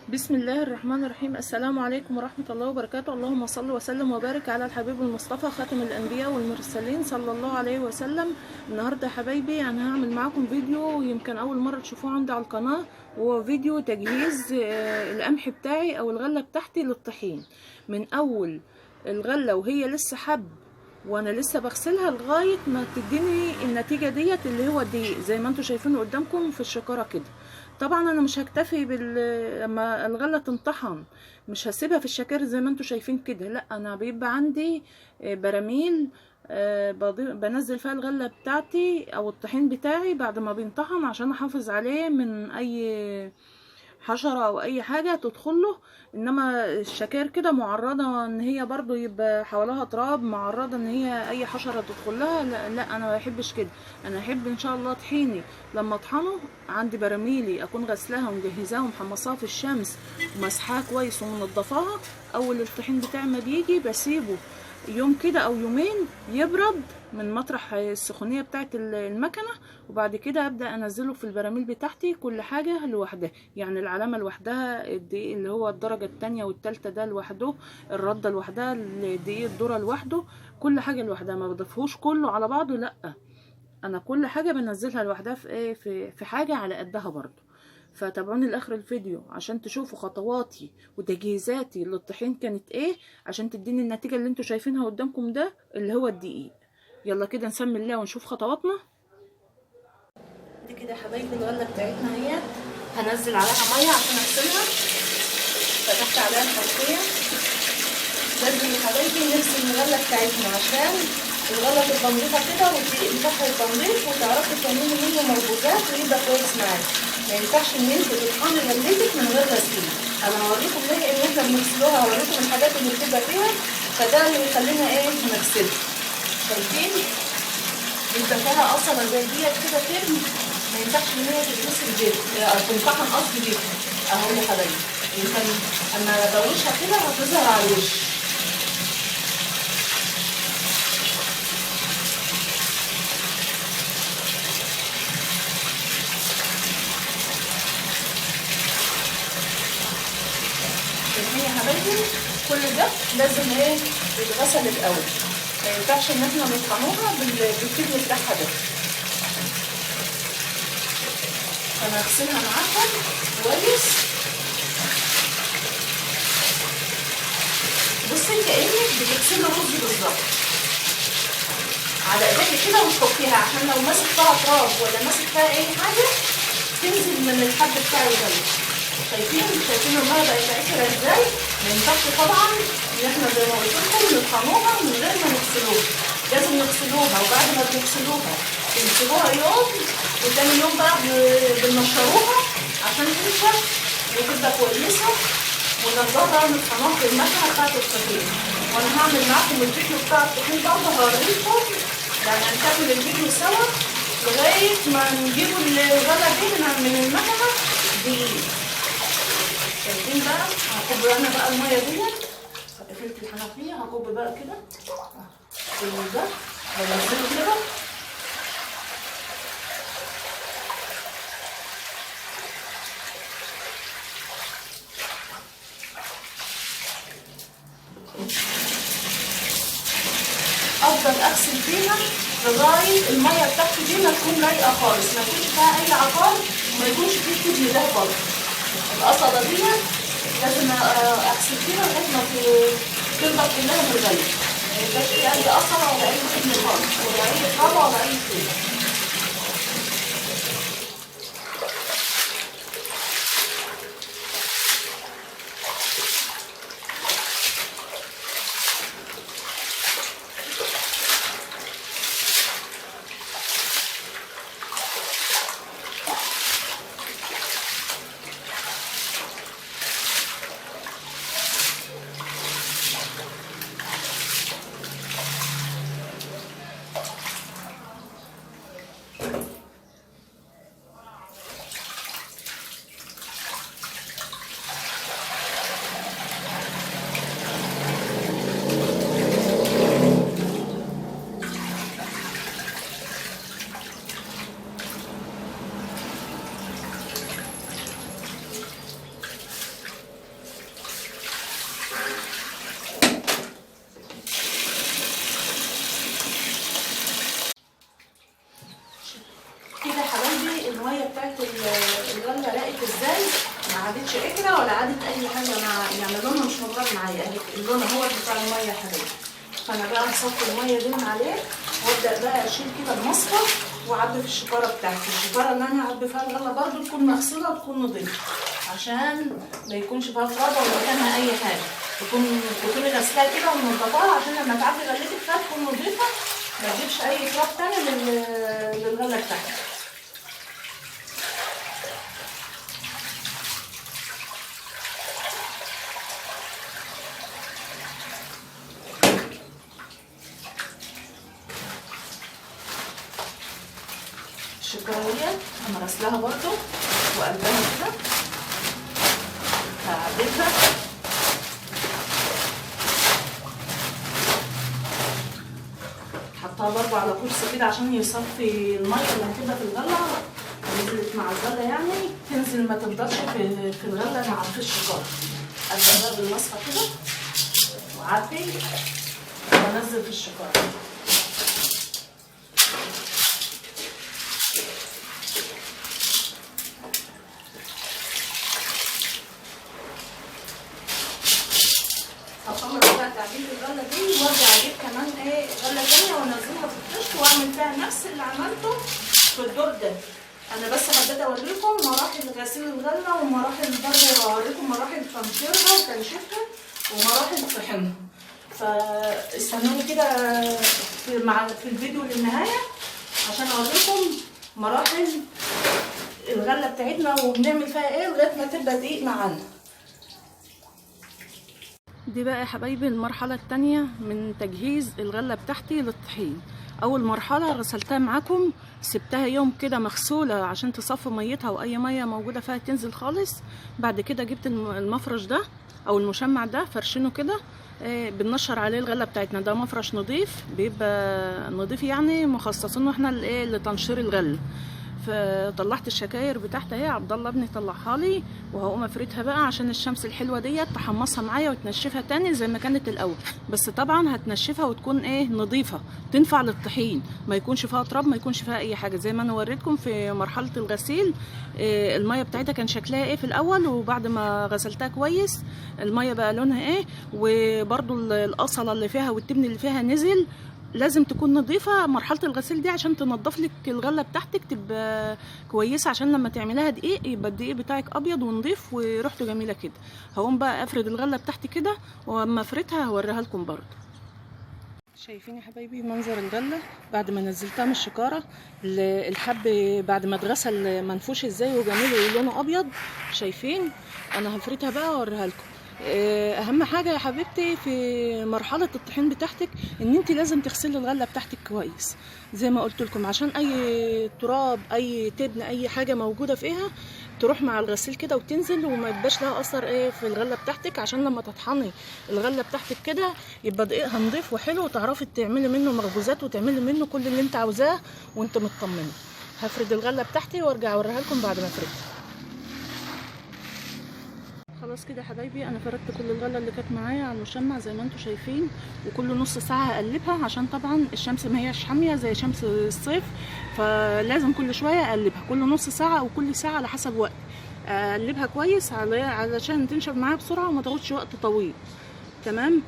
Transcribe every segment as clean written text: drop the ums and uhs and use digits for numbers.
بسم الله الرحمن الرحيم. السلام عليكم ورحمة الله وبركاته. اللهم صل وسلم وبارك على الحبيب المصطفى خاتم الأنبياء والمرسلين صلى الله عليه وسلم. النهاردة يا حبايبي أنا هعمل معاكم فيديو يمكن أول مرة تشوفوه عندي على القناة، وهو فيديو تجهيز القمح بتاعي أو الغلة بتاعتي للطحين، من أول الغلة وهي لسه حب وانا لسه بغسلها لغايه ما تديني النتيجه ديت اللي هو الدقيق زي ما انتم شايفينه قدامكم في الشكاره كده. طبعا انا مش هكتفي لما الغله تنطحن مش هسيبها في الشكار زي ما انتم شايفين كده، لا انا بيبقى عندي براميل بنزل فيها الغله بتاعتي او الطحين بتاعي بعد ما بينطحن عشان احافظ عليه من اي حشرة او اي حاجة تدخله. انما الشكاير كده معرضة ان هي برضو يبقى حواليها تراب، معرضة ان هي اي حشرة تدخلها. لا, لا انا ما بحبش كده. انا احب ان شاء الله طحيني لما اطحنه عندي براميلي اكون غسلاها ومجهزاها ومحمصاها في الشمس ومسحاها كويس ومنضفاها. اول الطحين بتاعي ما بيجي بسيبه يوم كده او يومين يبرد من مطرح السخونيه بتاعه المكنه، وبعد كده ابدا انزله في البراميل بتاعتي كل حاجه لوحدها، يعني العلامه لوحدها، الدقيق اللي هو الدرجه الثانيه والثالثه ده لوحده، الرده لوحدها، الدقيق الذره لوحده، كل حاجه لوحدها، ما بضيفهوش كله على بعضه، لا انا كل حاجه بنزلها لوحدها في ايه في حاجه على قدها برضه. فتابعوني لاخر الفيديو عشان تشوفوا خطواتي وتجهيزاتي للطحين كانت ايه، عشان تديني النتيجه اللي انتوا شايفينها قدامكم ده اللي هو الدقيق. يلا كده نسمي الله ونشوف خطواتنا. دي كده يا حبايبي الغله بتاعتنا اهي، هنزل عليها ميه عشان اغسلها. فتحت عليها الحنفيه. لازم يا حبايبي نغسل الغله بتاعتنا عشان الغله تبقى نضيفه كده والدقيق بتاعها يبقى نضيف وتعرفي تعملي منه مخبوزات ويبقى كويس معاكي. ما ينفعش ان انت تطحني غلتك من غير غسيل. انا هوريكم ليه ان احنا بنغسلوها، هوريكم الحاجات اللي بتبقى فيها، فده اللي بيخلينا ايه نغسلها. شايفين بيبقى فيها اصلا زي ديت كده ترم، ما ينفعش ان هي تتغسل بيها تنطحن قصدي بيها. اهو يا حبايبي يمكن اما ادوشها كده هتظهر على الوش. يا حبايبي كل ده لازم ايه يتغسل الاول، ما ينفعش ان احنا نطحنوها بالكتل بتاعها ده. انا هغسلها معاكم كويس. بصي كأنك بتغسلي رز بالظبط على ايديكي كده وتحطيها عشان لو ماسك فيها تراب ولا ماسك فيها اي حاجه تنزل من الحب بتاعي ده. شايفين الميه بقت عكره ازاي؟ ما ينفعش طبعا ان احنا زي ما قلت لكم نطحنوها من غير ما نغسلوها. لازم نغسلوها، وبعد ما بنغسلوها تنسلوها يوم وتاني يوم بقى بننشروها عشان تنشف وتبقى كويسه، ونرجعها نطحنوها في المكنه بتاعت الطحين. وانا هعمل معاكم الفيديو بتاع الطحين برضه هوريكم، يعني هنكمل الفيديو سوا لغايه ما نجيبوا الغله دي من المكنه دقيق. شايفين بقى هكب انا بقى الميه ديت، قفلت الحنفيه هكب بقى كده كل ده بنزله كده. افضل اغسل فيها لغايه الميه بتاعتي دي ما تكون رايقه خالص، ما يكونش فيها اي عقار وما يكونش فيه كتل ده برضه. القصبه ديت لازم اغسل فيها لغايه ما تفضل كلها متغليه، ما يبقاش فيها اي قصبه ولا اي كتل خالص ولا اي حبه ولا اي شيء. عادت اي حاجه مع يعني لونها مش مغير معايا اهي، اللون هو بتاع الميه يا حبايبي. فانا بقى هصفي الميه دي من عليه وابدا بقى اشيل كده المصفى واعبي في الشكاره بتاعتي. الشكاره اللي انا هعبي فيها الغله برده تكون مغسوله وتكون نظيفه عشان ما يكونش فيها تراب ولا مكانها اي حاجه، تكوني غسلاها كده ومنضفاها عشان لما تعبي غلتك فيها تكون نظيفه ما تجيبش اي تراب تاني للغله بتاعتك. الشكراوية انا غسلاها برضو وقلبها كده هعدلها حطها برضو على كرسي كده عشان يصفي الميه اللي هتبقى في الغله. نزلت مع الغله يعني تنزل ما تفضلش في الغله مع في الشكاره. ابدا بالمصفى كده وعبي وانزل في الشكاره. هخلص بقى تعبير الغله دي وارجع اجيب كمان غله ثانيه وانزلها في الطشت واعمل فيها نفس اللي عملته في الدور ده. انا بس حبيت اوريكم مراحل غسيل الغله ومراحل برضه اوريكم مراحل تنشيرها وتنشيفها ومراحل طحنها. فاستنوني كده في الفيديو للنهايه عشان اوريكم مراحل الغله بتاعتنا وبنعمل فيها ايه لغايه ما تبقى دقيق معانا. دي بقى يا حبايبي المرحلة التانية من تجهيز الغلة بتاعتي للطحين. أول مرحلة غسلتها معاكم، سبتها يوم كده مغسولة عشان تصفي ميتها وأي مية موجودة فيها تنزل خالص. بعد كده جبت المفرش ده أو المشمع ده فرشينه كده، بننشر عليه الغلة بتاعتنا. ده مفرش نظيف بيبقى نظيف يعني مخصصينه احنا لتنشير الغلة. فطلعت الشكاير بتاعتها اهي، عبد الله ابني طلعها لي وهقوم افردها بقى عشان الشمس الحلوه ديت تحمصها معايا وتنشفها تاني زي ما كانت الاول. بس طبعا هتنشفها وتكون نظيفه تنفع للطحين، ما يكونش فيها تراب ما يكونش فيها اي حاجه. زي ما انا وريتكم في مرحله الغسيل الميه بتاعتها كان شكلها في الاول، وبعد ما غسلتها كويس الميه بقى لونها وبرده القصله اللي فيها والتبن اللي فيها نزل. لازم تكون نظيفه مرحله الغسيل دي عشان تنضف لك الغله بتاعتك تبقى كويسه، عشان لما تعملها دقيق يبقى الدقيق بتاعك ابيض ونضيف وريحته جميله كده. هقوم بقى افرد الغله بتاعتي كده واما افردها هوريها لكم برضه. شايفين يا حبايبي منظر الغله بعد ما نزلتها من الشكاره. الحب بعد ما اتغسل منفوش ازاي وجميل ولونه ابيض. شايفين؟ انا هفردها بقى واوريها لكم. اهم حاجه يا حبيبتي في مرحله الطحين بتاعتك ان انت لازم تغسلي الغله بتاعتك كويس زي ما قلت لكم، عشان اي تراب اي تبن اي حاجه موجوده فيها تروح مع الغسيل كده وتنزل وما يبقاش لها اثر في الغله بتاعتك. عشان لما تطحني الغله بتاعتك كده يبقى دقيقها نضيف وحلو وتعرفي تعملي منه مخبوزات وتعملي منه كل اللي انت عاوزاه وانت مطمنه. هفرد الغله بتاعتي وارجع اوريها لكم بعد ما افردها. خلاص كده يا حبايبي انا فردت كل الغله اللي كانت معايا على المشمع زي ما انتم شايفين، وكل نص ساعه هقلبها عشان طبعا الشمس ما هياش حاميه زي شمس الصيف، فلازم كل شويه اقلبها كل نص ساعه او كل ساعه على حسب وقت. اقلبها كويس علشان تنشف معايا بسرعه وما تاخدش وقت طويل. تمام.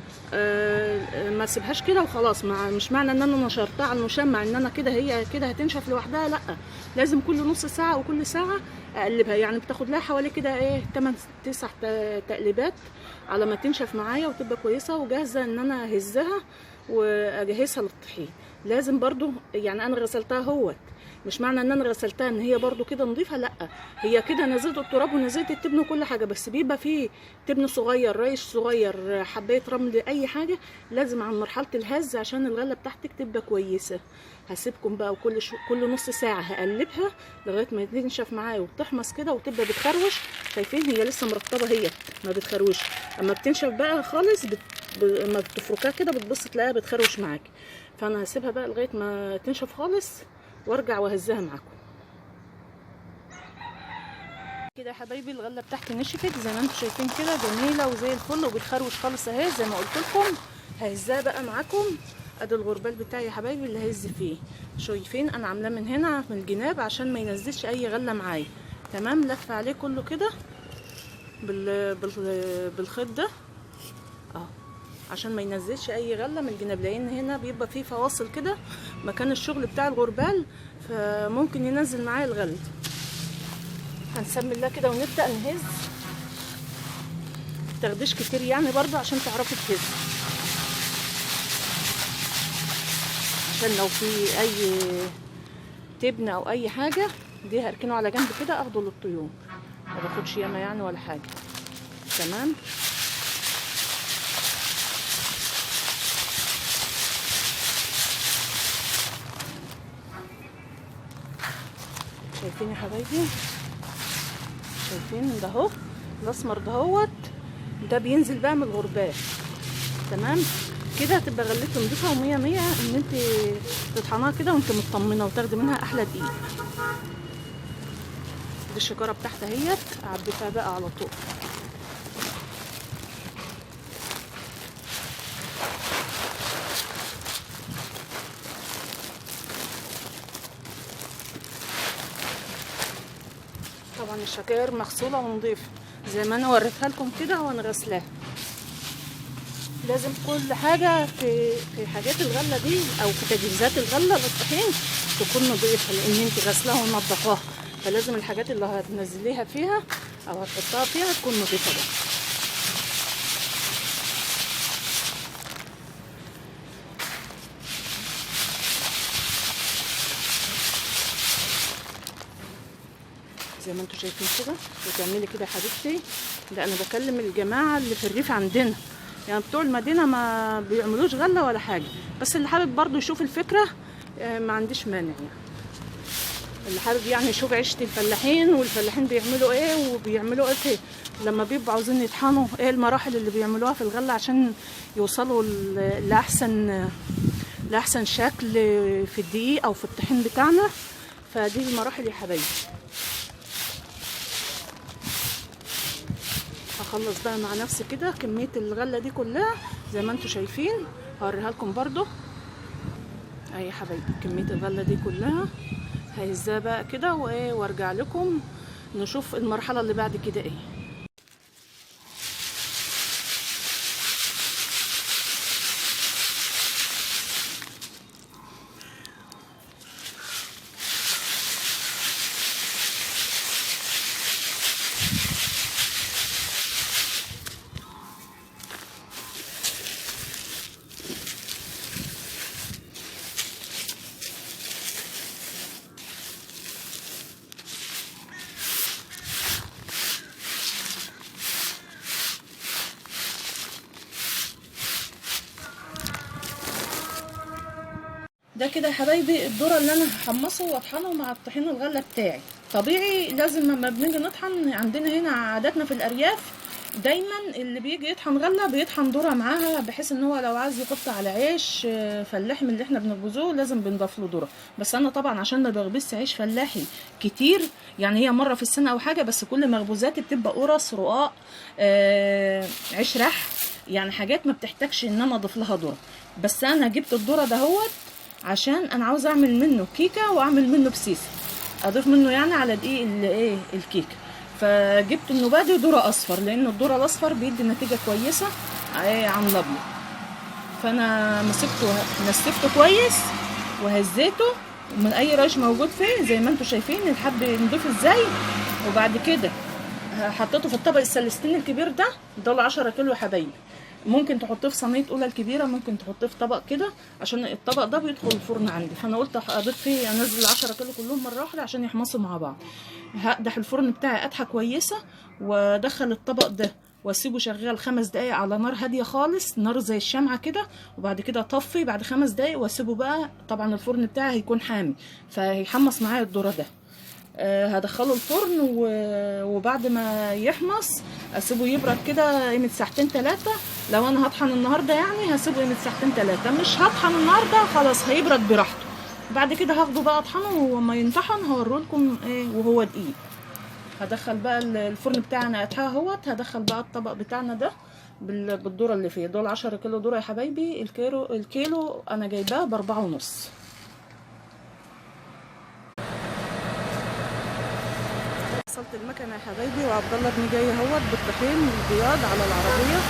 ما تسيبهاش كده وخلاص. مش معنى ان انا نشرتها على المشمع ان انا كده هي كده هتنشف لوحدها، لا، لازم كل نص ساعه وكل ساعه اقلبها. يعني بتاخد لها حوالي كده 8 9 تقليبات على ما تنشف معايا وتبقى كويسه وجاهزه ان انا اهزها واجهزها للطحين. لازم برضو يعني انا غسلتها مش معنى ان انا غسلتها ان هي برضو كده نظيفه، لا، هي كده نزلت التراب ونزلت التبن وكل حاجه، بس بيبقى فيه تبن صغير ريش صغير حبايه رمل اي حاجه لازم عن مرحله الهز عشان الغله بتاعتك تبقى كويسه. هسيبكم بقى كل نص ساعه هقلبها لغايه ما تنشف معايا وتحمص كده وتبقى بتخروش. شايفين هي لسه مرطبه هي ما بتخروش، اما بتنشف بقى خالص اما بتفركها كده بتبص تلاقيها بتخروش معاكي. فانا هسيبها بقى لغايه ما تنشف خالص وارجع واهزها معاكم. كده يا حبايبي الغله بتاعتي نشفت زي ما انتم شايفين كده جميله وزي الفل وبتخروش خالص اهي زي ما قلت لكم. ههزها بقى معاكم. ادي الغربال بتاعي يا حبايبي اللي هز فيه. شايفين انا عاملاه من هنا من الجناب عشان ما ينزلش اي غله معايا. تمام. لف عليه كله كده بالخيط ده اهو، عشان ما ينزلش اي غله من الجناب، لان هنا بيبقى فيه فواصل كده مكان الشغل بتاع الغربال، فممكن ينزل معايا الغل. هنسمي الله كده ونبدا نهز، متاخديش كتير يعني برضه عشان تعرفوا تهز، عشان لو في اي تبن او اي حاجه دي هركنه على جنب كده اخده للطيور، ما باخدش ياما يعني ولا حاجه. تمام. شايفين يا حبايبي؟ شايفين ده اهو الاسمر دهوت، ده بينزل بقى من الغربال. تمام كده هتبقى غلته نضيفه ومية مية، ان انت تطحنيها كده وانت مطمنه وتاخدي منها احلى دقيق. دي الشكاره بتاعتها اهيت، اعبيها بقى على طول. طبعا الشكاير مغسوله ونضيفه زي ما انا وريتها لكم كده وانا غسلاها. لازم كل حاجه في حاجات الغله دي او في تجهيزات الغله للطحين تكون نظيفه، لان انت غسلاها ونضفاها، فلازم الحاجات اللي هتنزليها فيها او هتحطها فيها تكون نظيفه بقى. زي ما انتم شايفين كده، وتعملي كده يا حبيبتي. ده انا بكلم الجماعه اللي في الريف عندنا، يعني بتوع المدينه ما بيعملوش غله ولا حاجه، بس اللي حابب برضو يشوف الفكره ما عنديش مانع يعني. اللي حابب يعني يشوف عيشه الفلاحين والفلاحين بيعملوا ايه وبيعملوا ايه في لما بيبقوا عاوزين يطحنوا، ايه المراحل اللي بيعملوها في الغله عشان يوصلوا لاحسن شكل في الدقيق او في الطحين بتاعنا. فدي المراحل يا حبايبي. هخلص بقى مع نفسي كده كميه الغله دي كلها زي ما انتم شايفين، هوريها لكم برضو اهي يا حبايبي. كميه الغله دي كلها هيزاها بقى كده وايه، وارجع لكم نشوف المرحله اللي بعد كده ايه. ده كده يا حبايبي الذره اللي انا هحمصه واطحنه مع الطحين الغله بتاعي. طبيعي لازم لما بنيجي نطحن، عندنا هنا عاداتنا في الارياف دايما اللي بيجي يطحن غله بيطحن ذره معاها، بحيث ان هو لو عايز يحط على عيش فلاحي من اللي احنا بنخبزوه لازم بنضيف له ذره. بس انا طبعا عشان ما بخبزش عيش فلاحي كتير، يعني هي مره في السنه او حاجه، بس كل مخبوزاتي بتبقى قرص رقاق عيش رح، يعني حاجات ما بتحتاجش ان انا اضيف لها ذره. بس انا جبت الذره دهوت عشان انا عاوز اعمل منه كيكه واعمل منه بسيسه، اضيف منه يعني على دقيق الايه الكيكه. فجبت النبادي وذره اصفر، لان الذره الاصفر بيدي نتيجه كويسه عن الابيض. فانا نسفته كويس وهزيته من اي ريش موجود فيه زي ما انتم شايفين الحب نضيف ازاي. وبعد كده حطيته في الطبق السلستين الكبير ده 10 كيلو يا حبايبي. ممكن تحطيه في صينيه قوله الكبيره، ممكن تحطيه في طبق كده عشان الطبق ده بيدخل الفرن عندي. فانا قلت اضيف فيه، انزل 10 كيلو كلهم مره واحده عشان يحمصوا مع بعض. هقدح الفرن بتاعي قدحه كويسه وادخل الطبق ده واسيبه شغال 5 دقايق على نار هاديه خالص، نار زي الشمعه كده. وبعد كده اطفي بعد 5 دقايق واسيبه بقى. طبعا الفرن بتاعي هيكون حامي فهيحمص معايا الذره ده. هدخله الفرن وبعد ما يحمص اسيبه يبرد كده قيمه ساعتين 3. لو انا هطحن النهارده يعني هسيبه قيمه ساعتين 3، مش هطحن النهارده خلاص هيبرد براحته. بعد كده هاخده بقى اطحنه، وما ينطحن هوريلكم ايه وهو دقيق. هدخل بقى الفرن بتاعنا قطعه اهوت، هدخل بقى الطبق بتاعنا ده بالذره اللي فيه. دول 10 كيلو ذره يا حبايبي. الكيلو انا جايباه ب4.5. وصلت المكنه يا حبايبي، وعبد الله بن جاي اهوت بالطحين البياض على العربيه.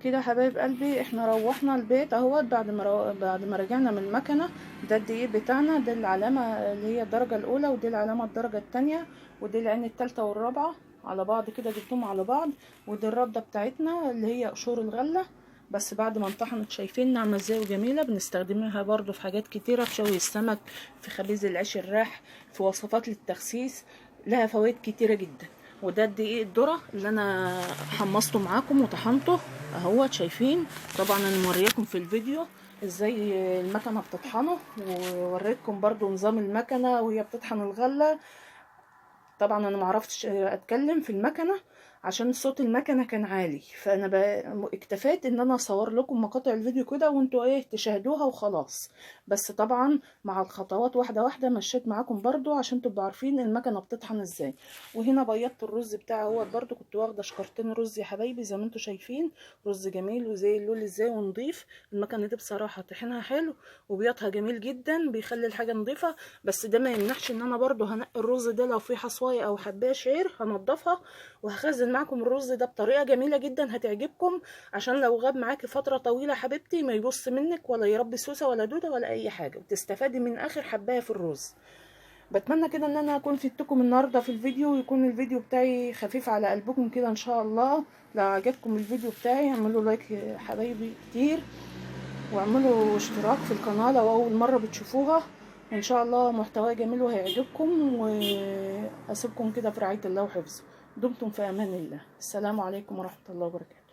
كده يا حبايب قلبي احنا روحنا البيت اهوت بعد ما رجعنا من المكنه. ده الدقيق بتاعنا، ده العلامه اللي هي الدرجه الاولى، ودي العلامه الدرجه الثانيه، ودي العين الثالثه والرابعه على بعض كده، جبتهم على بعض. ودي الرده بتاعتنا اللي هي قشور الغله، بس بعد ما انطحنت شايفين ناعمه ازاي وجميله. بنستخدمها برضو في حاجات كتيره، في شوي السمك، في خبيز العيش الراح، في وصفات للتخسيس، لها فوائد كتيره جدا. وده الدقيق الذره اللي انا حمصته معاكم وطحنته اهوت، شايفين. طبعا انا موريكم في الفيديو ازاي المكنه بتطحنه، ووريتكم برضو نظام المكنه وهي بتطحن الغله. طبعا انا معرفتش اتكلم في المكنه عشان صوت المكنه كان عالي، فانا اكتفيت ان انا اصور لكم مقاطع الفيديو كده وانتوا تشاهدوها وخلاص. بس طبعا مع الخطوات واحده واحده مشيت معاكم برضو عشان تبقوا عارفين المكنه بتطحن ازاي. وهنا بيضت الرز بتاعي اهوت، برضو كنت واخده شكرتين رز يا حبايبي زي ما انتوا شايفين. رز جميل وزي اللول ازاي ونضيف. المكنه دي بصراحه طحينها حلو وبيضها جميل جدا، بيخلي الحاجه نضيفه. بس ده ما يمنعش ان انا برضو هنقي الرز ده لو في حصوايه او حبايه شعير هنضفها، وهخزن معاكم الرز ده بطريقه جميله جدا هتعجبكم، عشان لو غاب معاكي فتره طويله حبيبتي ما يبص منك ولا يربي سوسه ولا دوده ولا اي حاجه، وتستفادي من اخر حبايه في الرز. بتمنى كده ان انا اكون فدتكم النهارده في الفيديو، ويكون الفيديو بتاعي خفيف على قلبكم كده ان شاء الله. لو عجبكم الفيديو بتاعي اعملوا لايك يا حبايبي كتير، واعملوا اشتراك في القناه لو اول مره بتشوفوها. ان شاء الله محتوى جميل وهيعجبكم، واسيبكم كده في رعايه الله وحفظه. دمتم في امان الله. السلام عليكم ورحمه الله وبركاته.